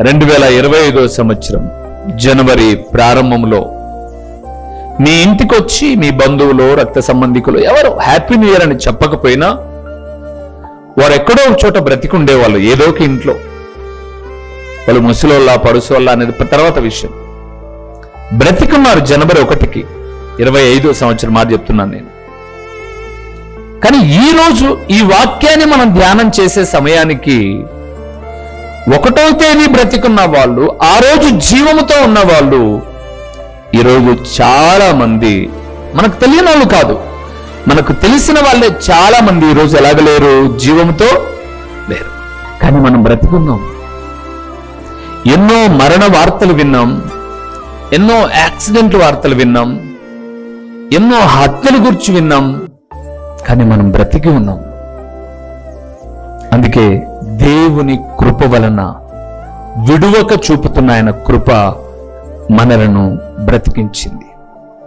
2025 సంవత్సరం జనవరి ప్రారంభంలో మీ ఇంటికి వచ్చి మీ బంధువులు, రక్త సంబంధికులు ఎవరు హ్యాపీ న్యూ ఇయర్ అని చెప్పకపోయినా వారు ఎక్కడో ఒక చోట బ్రతికుండేవాళ్ళు, ఏదో ఒక ఇంట్లో. వాళ్ళు ముసలోళ్ళ పడుసోళ్ళ అనేది తర్వాత విషయం. బ్రతికున్నారు జనవరి 1కి 25వ సంవత్సరం మాట చెప్తున్నాను నేను. కానీ ఈ రోజు ఈ వాక్యాన్ని మనం ధ్యానం చేసే సమయానికి 1వ తేదీ బ్రతికున్న వాళ్ళు, ఆ రోజు జీవముతో ఉన్న వాళ్ళు ఈరోజు చాలా మంది, మనకు తెలియని వాళ్ళు కాదు, మనకు తెలిసిన వాళ్ళే చాలా మంది ఈరోజు ఎలాగలేరు, జీవంతో లేరు. కానీ మనం బ్రతికున్నాం. ఎన్నో మరణ వార్తలు విన్నాం, ఎన్నో యాక్సిడెంట్ వార్తలు విన్నాం, ఎన్నో హత్యల గురించి విన్నాం, కానీ మనం బ్రతికి ఉన్నాం. అందుకే దేవుని కృప వలన విడువక చూపుతున్న ఆయన కృప మనలను బ్రతికించింది.